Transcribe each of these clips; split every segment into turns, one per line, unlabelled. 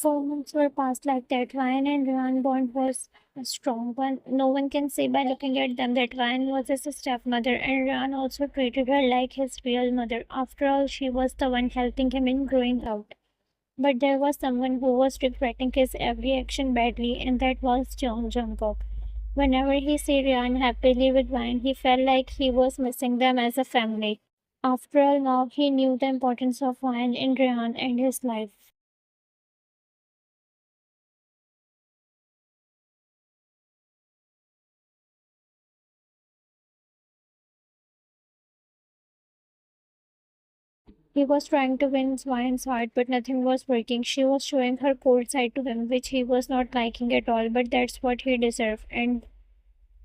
4 months were passed like that. Ryan and Ryan bond was a strong one. No one can say by looking at them that Ryan was his stepmother, and Ryan also treated her like his real mother. After all, she was the one helping him in growing out. But there was someone who was regretting his every action badly, and that was John Jungkook. Whenever he saw Ryan happily with Ryan, he felt like he was missing them as a family. After all, now he knew the importance of Ryan in Ryan and his life. He was trying to win Ryan's heart, but nothing was working. She was showing her cold side to him, which he was not liking at all, but that's what he deserved. And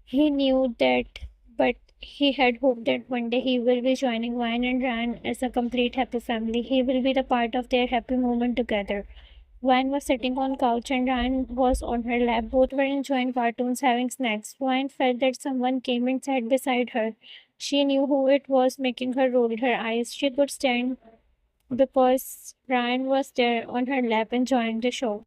he knew that, but he had hoped that one day he will be joining Ryan and Ryan as a complete happy family. He will be the part of their happy moment together. Ryan was sitting on couch and Ryan was on her lap. Both were enjoying cartoons, having snacks. Ryan felt that someone came and sat beside her. She knew who it was, making her roll her eyes. She could stand because Ryan was there on her lap enjoying the show.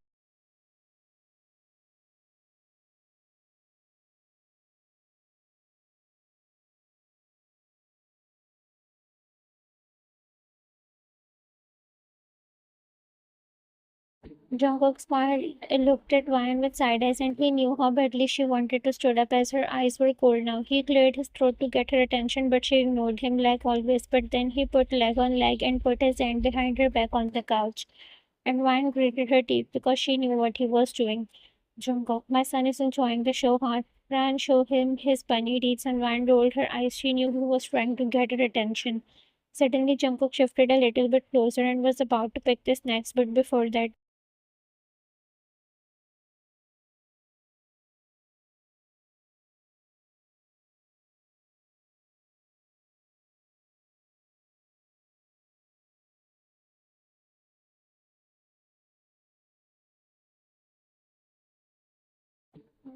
Jungkook smiled and looked at Ryan with side eyes, and he knew how badly she wanted to stand up as her eyes were cold now. He cleared his throat to get her attention, but she ignored him like always. But then he put leg on leg and put his hand behind her back on the couch. And Ryan gritted her teeth because she knew what he was doing. Jungkook, my son is enjoying the show, huh? Ryan showed him his bunny teeth, and Ryan rolled her eyes. She knew he was trying to get her attention. Suddenly, Jungkook shifted a little bit closer and was about to pick the snacks, but before that,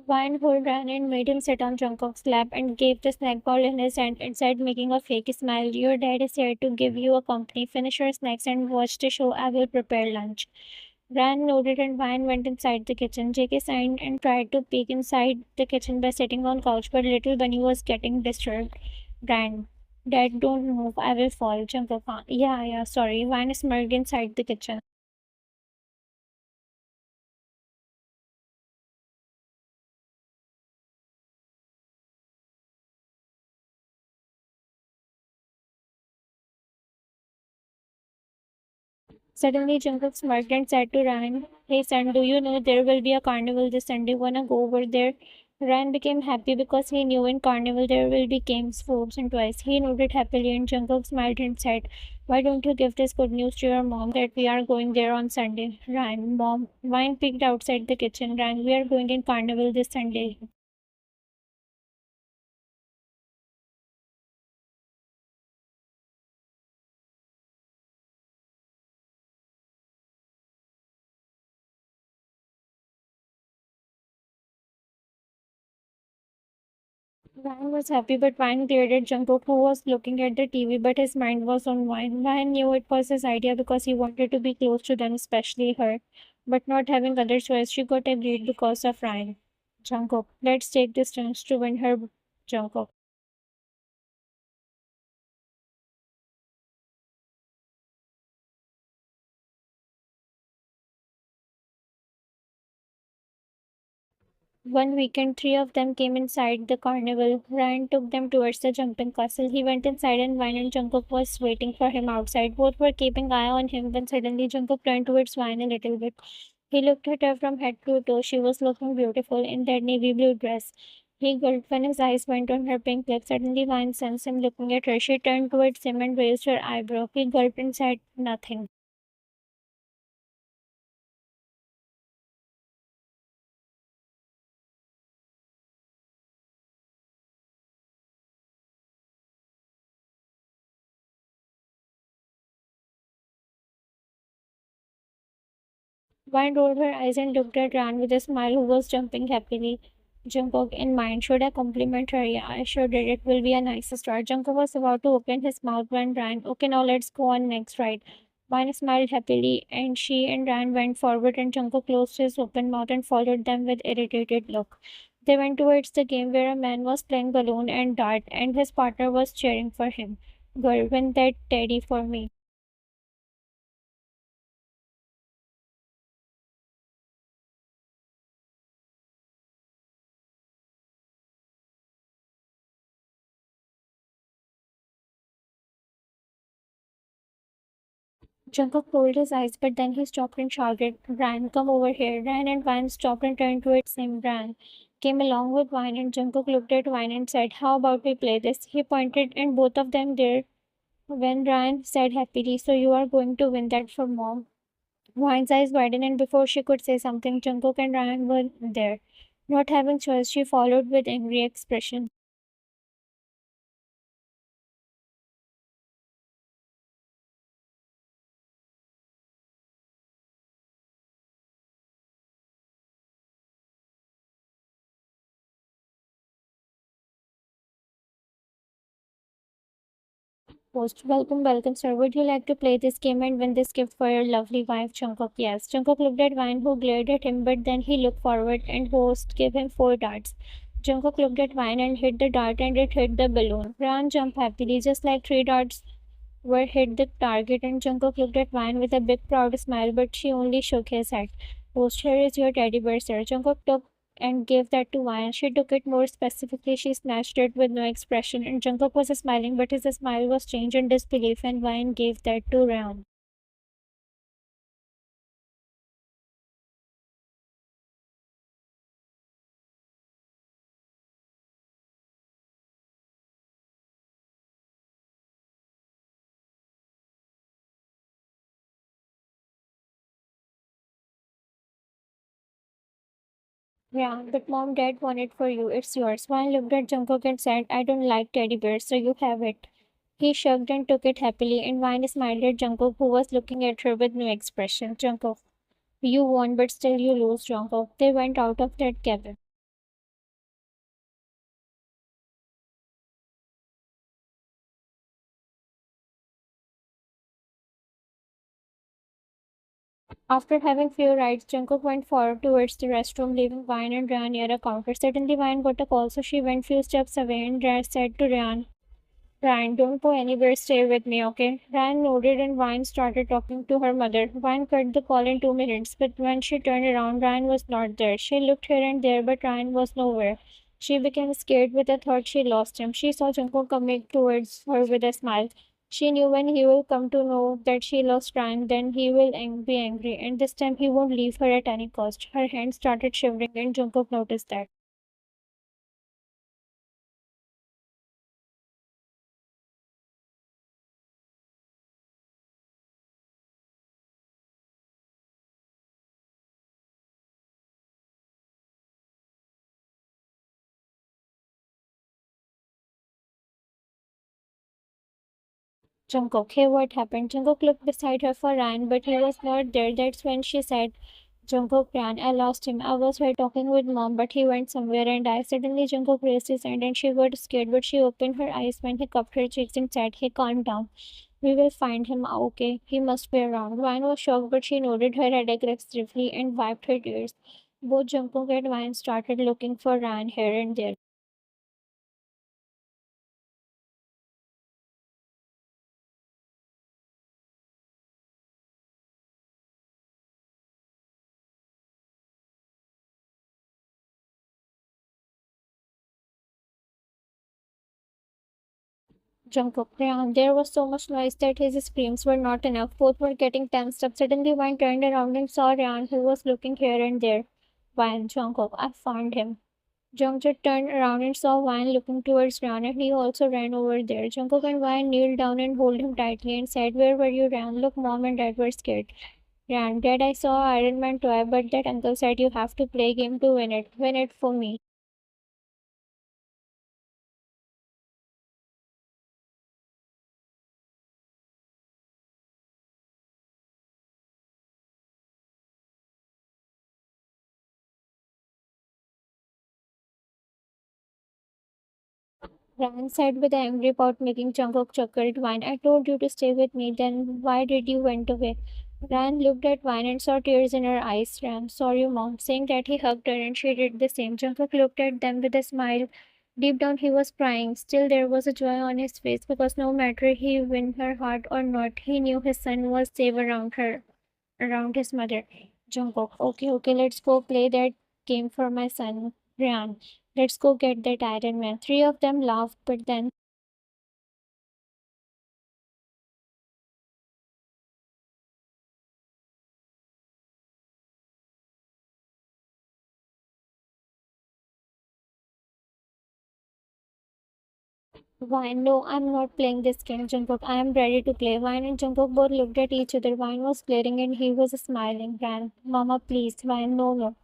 Ryan pulled Ryan and made him sit on Jungkook's lap and gave the snack ball in his hand and said, making a fake smile, your dad is here to give you a company. Finish your snacks and watch the show. I will prepare lunch. Ryan nodded and Ryan went inside the kitchen. JK signed and tried to peek inside the kitchen by sitting on couch, but little Bunny was getting disturbed. Ryan, Dad, don't move. I will fall. Jungkook, yeah, sorry. Ryan smirked inside the kitchen. Suddenly, Jungkook smirked and said to Ryan, hey son, do you know there will be a carnival this Sunday? Wanna go over there? Ryan became happy because he knew in carnival there will be games, foods, and toys. He nodded happily and Jungkook smiled and said, why don't you give this good news to your mom that we are going there on Sunday? Ryan, mom, Ryan peeked outside the kitchen. Ryan, we are going in carnival this Sunday. Ryan was happy, but Ryan glared at Jungkook, who was looking at the TV, but his mind was on Ryan. Ryan knew it was his idea because he wanted to be close to them, especially her. But not having other choice, she got agreed because of Ryan. Jungkook, let's take this chance to win her. Jungkook. One weekend, three of them came inside the carnival. Ryan took them towards the jumping castle. He went inside and Ryan and Jungkook was waiting for him outside. Both were keeping eye on him when suddenly Jungkook turned towards Ryan a little bit. He looked at her from head to toe. She was looking beautiful in that navy blue dress. He gulped when his eyes went on her pink lips. Suddenly Ryan sensed him looking at her. She turned towards him and raised her eyebrow. He gulped and said nothing. Vine rolled her eyes and looked at Ran with a smile, who was jumping happily. Jungkook in mind, should I compliment her? Yeah, I sure did. It will be a nice start. Jungkook was about to open his mouth when Ryan, okay, now let's go on next ride. Vine smiled happily, and she and Ryan went forward, and Jungkook closed his open mouth and followed them with irritated look. They went towards the game where a man was playing balloon and dart, and his partner was cheering for him. Girl, win that teddy for me. Jungkook rolled his eyes, but then he stopped and shouted, Ryan, come over here. Ryan and Vine stopped and turned towards him. Ryan came along with Vine, and Jungkook looked at Vine and said, how about we play this? He pointed, and both of them did. When Ryan said happily, so you are going to win that for mom. Vine's eyes widened, and before she could say something, Jungkook and Ryan were there. Not having choice, she followed with angry expression. Most welcome, welcome, sir. Would you like to play this game and win this gift for your lovely wife, Jungkook? Yes. Jungkook looked at Vine, who glared at him, but then he looked forward, and Host gave him four darts. Jungkook looked at Vine and hit the dart, and it hit the balloon. Ryan jumped happily, just like three darts were hit the target, and Jungkook looked at Vine with a big proud smile, but she only shook his head. Host, here is your teddy bear, sir. Jungkook took and gave that to Vine. She took it more specifically. She snatched it with no expression, and Jungkook was smiling, but his smile was changed in disbelief, and Vine gave that to Ryan. Yeah, but mom, dad won it for you. It's yours. Vine looked at Jungkook and said, I don't like teddy bears, so you have it. He shrugged and took it happily, and Vine smiled at Jungkook, who was looking at her with no expression. Jungkook, you won, but still you lose, Jungkook. They went out of that cabin. After having few rides, Jungkook went forward towards the restroom, leaving Vine and Ryan near a counter. Suddenly, Vine got a call, so she went few steps away and said to Ryan, Ryan, don't go anywhere, stay with me, okay? Ryan nodded and Vine started talking to her mother. Vine cut the call in 2 minutes, but when she turned around, Ryan was not there. She looked here and there, but Ryan was nowhere. She became scared with the thought she lost him. She saw Jungkook coming towards her with a smile. She knew when he will come to know that she lost Ryan, then he will be angry, and this time he won't leave her at any cost. Her hands started shivering, and Jungkook noticed that. Jungkook, hey, what happened? Jungkook looked beside her for Ryan, but he was not there. That's when she said, Jungkook ran. I lost him. I was here talking with mom, but he went somewhere and I suddenly Jungkook raised his hand and she got scared, but she opened her eyes when he cupped her cheeks and said, hey, calm down. We will find him, okay? He must be around. Ryan was shocked, but she nodded her head aggressively and wiped her tears. Both Jungkook and Ryan started looking for Ryan here and there. Jungkook ran. There was so much noise that his screams were not enough. Both were getting tensed up. Suddenly, Wine turned around and saw Ryan, who was looking here and there. Wine, Jungkook, I found him. Jungkook turned around and saw Wine looking towards Ryan, and he also ran over there. Jungkook and Wine kneeled down and held him tightly and said, where were you, Ryan? Look, mom and dad were scared. Ryan, dad, I saw Iron Man toy, but that uncle said you have to play game to win it. Win it for me. Ryan said with angry pout, making Jungkook chuckled. Vine, I told you to stay with me, then why did you went away? Ryan looked at Vine and saw tears in her eyes. Ram, sorry mom, saying that he hugged her and she did the same. Jungkook looked at them with a smile. Deep down he was crying. Still there was a joy on his face because no matter he win her heart or not, he knew his son was safe around her, around his mother. Jungkook, okay, let's go play that game for my son. Ryan, let's go get that Iron Man. Three of them laughed, but then Vine, no, I'm not playing this game, Jungkook. I am ready to play. Vine and Jungkook both looked at each other. Vine was glaring and he was smiling. Ran, Mama, please. Vine, no, no.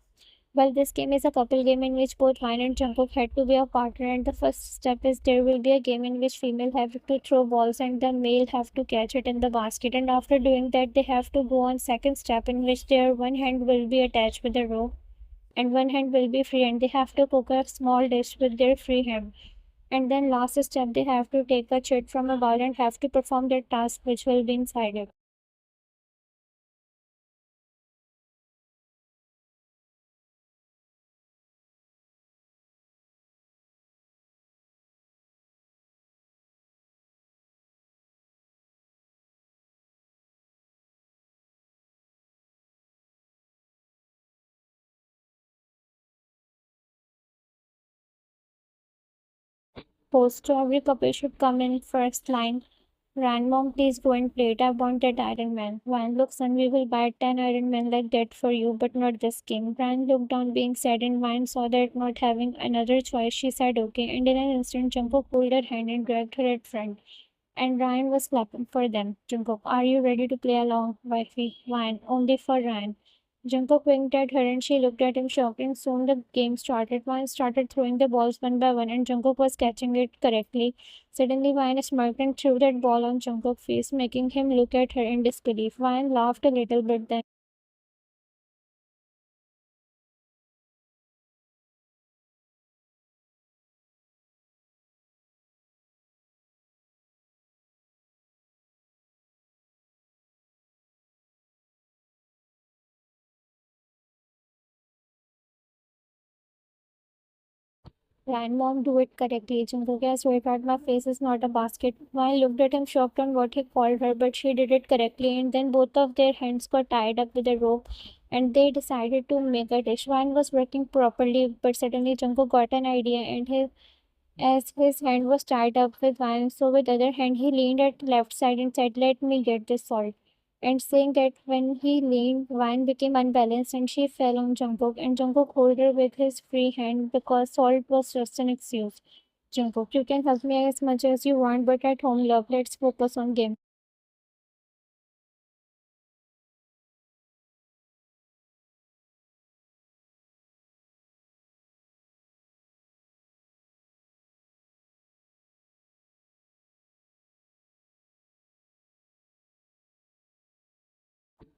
Well, this game is a couple game in which both Vine and Jungkook had to be a partner, and the first step is there will be a game in which female have to throw balls and the male have to catch it in the basket. And after doing that, they have to go on second step in which their one hand will be attached with a rope and one hand will be free, and they have to cook a small dish with their free hand. And then last step, they have to take a chit from a bowl and have to perform their task which will be inside it. Post to every couple should come in first line. Mom, please go and play it. I want that Iron Man. Van, look, son, we will buy 10 Iron Men like that for you, but not this game. Van looked down, being sad, and Van saw that not having another choice, she said okay, and in an instant, Jumbo pulled her hand and dragged her at front. And Ryan was clapping for them. Jungkook, are you ready to play along, wifey? Ryan, only for Ryan. Jungkook winked at her and she looked at him shocked, and soon the game started. Ryan started throwing the balls one by one and Jungkook was catching it correctly. Suddenly Ryan smirked and threw that ball on Jungkook's face, making him look at her in disbelief. Ryan laughed a little bit then. Ryan, mom, do it correctly. Jungkook, I sweetheart, my face is not a basket. Ryan looked at him shocked on what he called her, but she did it correctly, and then both of their hands got tied up with a rope and they decided to make a dish. Ryan was working properly, but suddenly Jungkook got an idea and as his hand was tied up with wine, so with other hand he leaned at the left side and said, let me get this salt. And saying that when he leaned, wine became unbalanced and she fell on Jungkook and Jungkook held her with his free hand because salt was just an excuse. Jungkook, you can help me as much as you want, but at home, love, let's focus on game.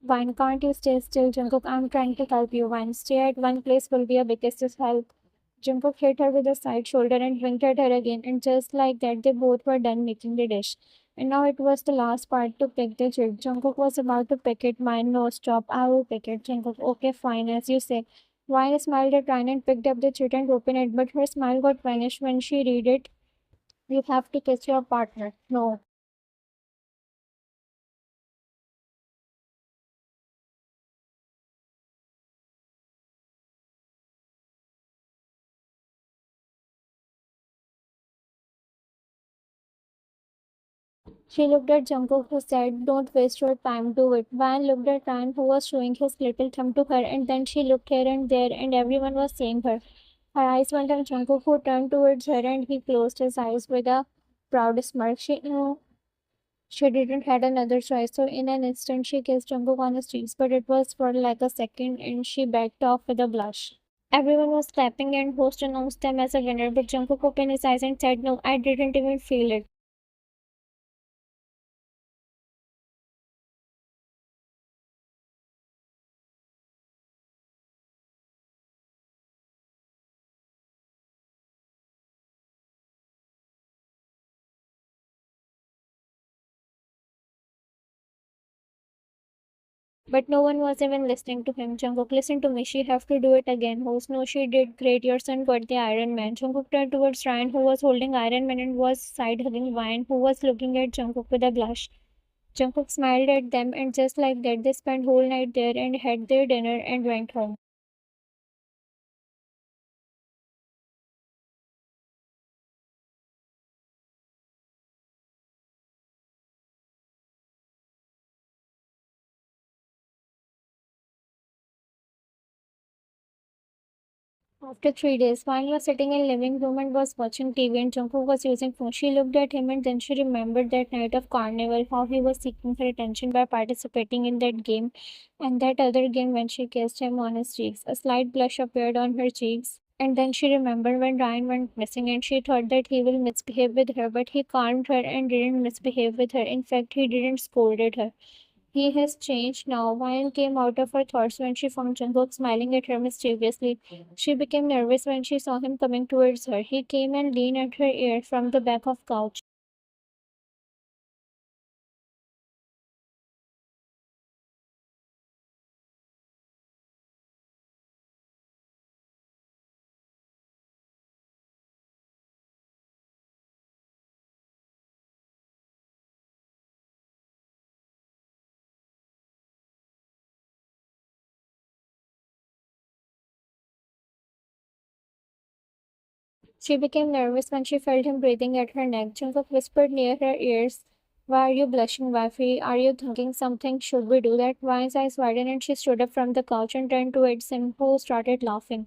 Wine, can't you stay still, Jungkook? I'm trying to help you. Wine, stay at one place will be a biggest help. Jungkook hit her with a side shoulder and winked at her again, and just like that, they both were done making the dish. And now it was the last part to pick the chip. Jungkook was about to pick it. Mine, no, stop. I will pick it. Jungkook, okay, fine, as you say. Wine smiled at Ryan and picked up the chit and opened it, but her smile got vanished when she read it. You have to kiss your partner. No. She looked at Jungkook, who said, don't waste your time, do it. Van looked at Ryan, who was showing his little thumb to her, and then she looked here and there, and everyone was seeing her. Her eyes went on Jungkook, who turned towards her, and he closed his eyes with a proud smirk. She knew she didn't had another choice, so in an instant she kissed Jungkook on the cheeks, but it was for like a second, and she backed off with a blush. Everyone was clapping, and host announced them as a winner, but Jungkook opened his eyes and said, no, I didn't even feel it. But no one was even listening to him. Jungkook, listen to me. She have to do it again. Host, no, she did great. Your son got the Iron Man. Jungkook turned towards Ryan, who was holding Iron Man and was side hugging Ryan, who was looking at Jungkook with a blush. Jungkook smiled at them, and just like that, they spent whole night there and had their dinner and went home. After 3 days, Wang was sitting in living room and was watching TV, and Jungkook was using phone. She looked at him and then she remembered that night of carnival, how he was seeking her attention by participating in that game and that other game when she kissed him on his cheeks. A slight blush appeared on her cheeks. And then she remembered when Ryan went missing and she thought that he will misbehave with her, but he calmed her and didn't misbehave with her. In fact, he didn't scolded her. He has changed now. Wine came out of her thoughts when she found Jungkook smiling at her mischievously. She became nervous when she saw him coming towards her. He came and leaned at her ear from the back of couch. She became nervous when she felt him breathing at her neck. Jungkook whispered near her ears, "Why are you blushing, wifey? Are you thinking something? Should we do that?" Vine's eyes widened and she stood up from the couch and turned towards him, who started laughing.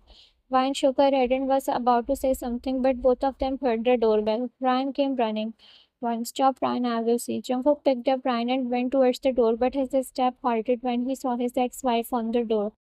Vine shook her head and was about to say something, but both of them heard the doorbell. Ryan came running. "Vine, stop, Ryan, I will see." Jungkook picked up Ryan and went towards the door, but his step halted when he saw his ex-wife on the door.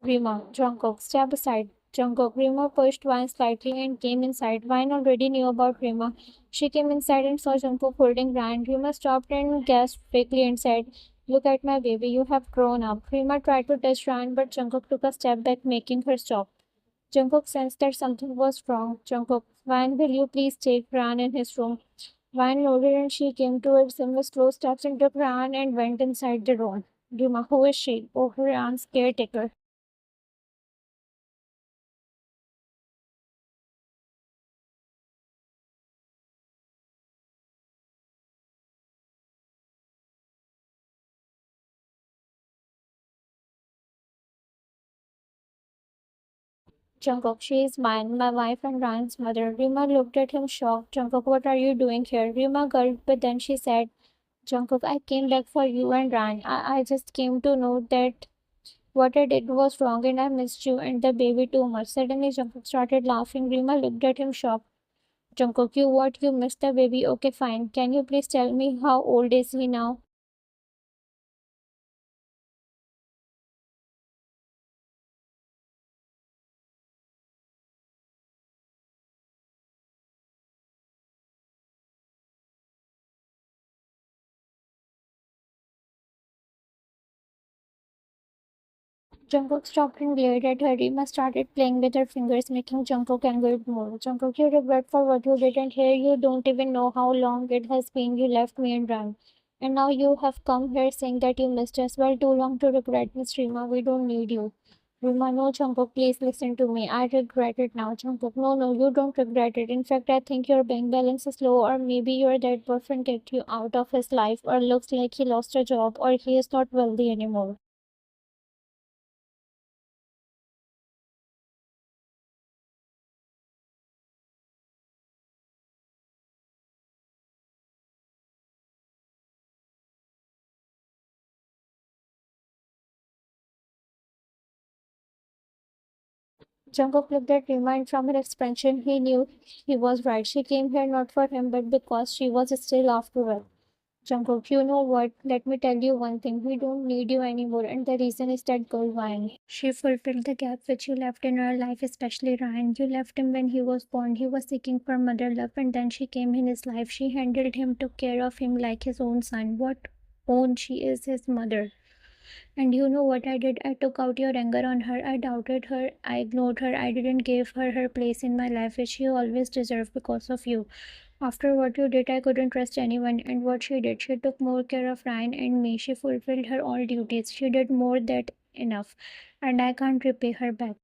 Rima, Jungkook, step aside. Jungkook, Rima pushed Vine slightly and came inside. Vine already knew about Rima. She came inside and saw Jungkook holding Ryan. Rima stopped and gasped quickly and said, "Look at my baby, you have grown up." Rima tried to touch Ryan, but Jungkook took a step back, making her stop. Jungkook sensed that something was wrong. "Jungkook, Vine, will you please take Ryan in his room?" Vine nodded and she came towards him with slow steps and took Ryan and went inside the room. Rima, who is she? Oh, Ryan's caretaker. Jungkook, she is mine, my wife and Ryan's mother. Rima looked at him shocked. "Jungkook, what are you doing here?" Rima gulped, but then she said, "Jungkook, I came back for you and Ryan. I just came to know that what I did was wrong and I missed you and the baby too much." Suddenly, Jungkook started laughing. Rima looked at him shocked. "Jungkook, you what? You missed the baby? Okay, fine. Can you please tell me how old is he now?" Jungkook stopped and glared at her. Rima started playing with her fingers, making Jungkook angry more. "Jungkook, you regret for what you did, and here you don't even know how long it has been you left me and ran. And now you have come here saying that you missed us. Well, too long to regret, Miss Rima. We don't need you." "Rima, no, Jungkook, please listen to me. I regret it now." "Jungkook, no, no, you don't regret it. In fact, I think your bank balance is low, or maybe your dead boyfriend kicked you out of his life, or looks like he lost a job, or he is not wealthy anymore." Jungkook looked at Rima and from her expression he knew he was right. She came here not for him but because she was still after all. "Jungkook, you know what? Let me tell you one thing. We don't need you anymore, and the reason is that girl Ryan. She fulfilled the gap which you left in our life, especially Ryan. You left him when he was born. He was seeking for mother love, and then she came in his life. She handled him, took care of him like his own son. What? own she is his mother. And you know what I did? I took out your anger on her. I doubted her. I ignored her. I didn't give her her place in my life, which she always deserved because of you. After what you did, I couldn't trust anyone. And what she did, she took more care of Ryan and me. She fulfilled her all duties. She did more than enough. And I can't repay her back.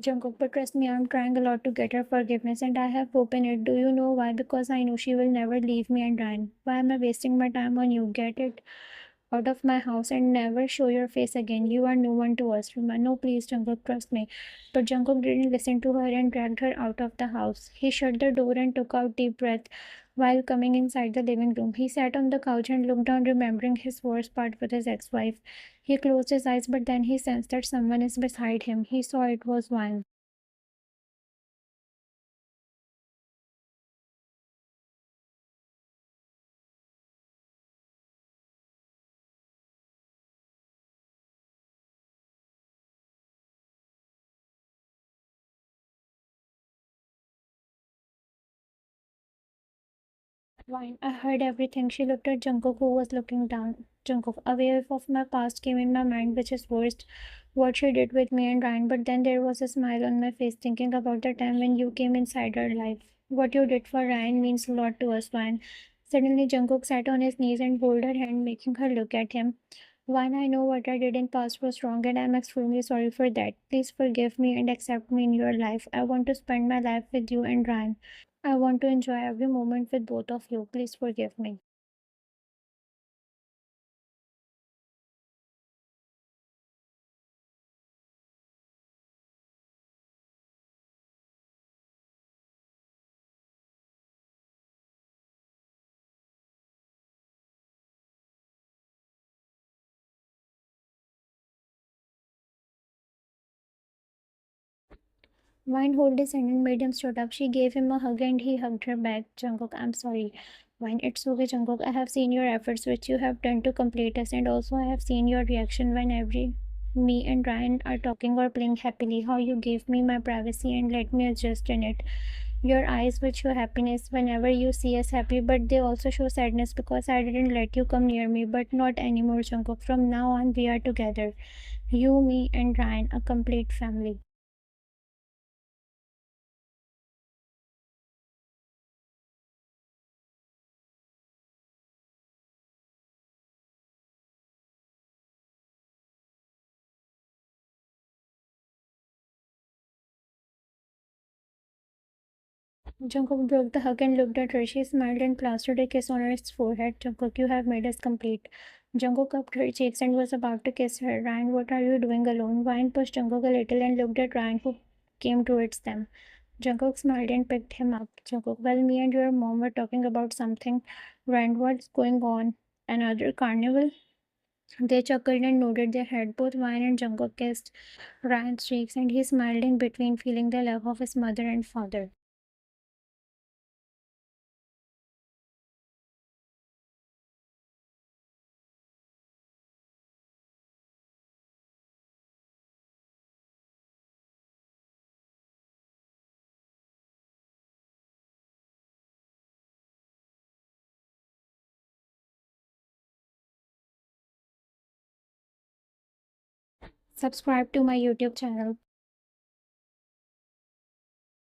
Jungkook, but trust me, I'm trying a lot to get her forgiveness and I have hope in it. Do you know why? Because I know she will never leave me and Ryan. Why am I wasting my time on you? Get it out of my house and never show your face again. You are no one to us. Remember, no, please, Jungkook, trust me. But Jungkook didn't listen to her and dragged her out of the house. He shut the door and took out deep breath while coming inside the living room. He sat on the couch and looked down, remembering his worst part with his ex-wife. He closed his eyes, but then he sensed that someone is beside him. He saw it was Wang. Fine. I heard everything. She looked at Jungkook, who was looking down. Jungkook, a wave of my past came in my mind, which is worst, what she did with me and Ryan. But then there was a smile on my face, thinking about the time when you came inside our life. What you did for Ryan means a lot to us, Ryan. Suddenly, Jungkook sat on his knees and held her hand, making her look at him. Vine, I know what I did in past was wrong, and I'm extremely sorry for that. Please forgive me and accept me in your life. I want to spend my life with you and Ryan. I want to enjoy every moment with both of you. Please forgive me. Vine hold his hand and made him stood up. She gave him a hug and he hugged her back. Jungkook, I'm sorry. Vine, it's okay, Jungkook. I have seen your efforts which you have done to complete us, and also I have seen your reaction when every me and Ryan are talking or playing happily. How you gave me my privacy and let me adjust in it. Your eyes which show happiness whenever you see us happy, but they also show sadness because I didn't let you come near me. But not anymore, Jungkook. From now on, we are together. You, me, and Ryan, a complete family. Jungkook broke the hug and looked at her. She smiled and plastered a kiss on her forehead. Jungkook, you have made us complete. Jungkook cupped her cheeks and was about to kiss her. Ryan, what are you doing alone? Ryan pushed Jungkook a little and looked at Ryan, who came towards them. Jungkook smiled and picked him up. Jungkook, well, me and your mom were talking about something. Ryan, what's going on? Another carnival? They chuckled and nodded their head. Both Ryan and Jungkook kissed Ryan's cheeks, and he smiled in between, feeling the love of his mother and father. Subscribe to my YouTube channel.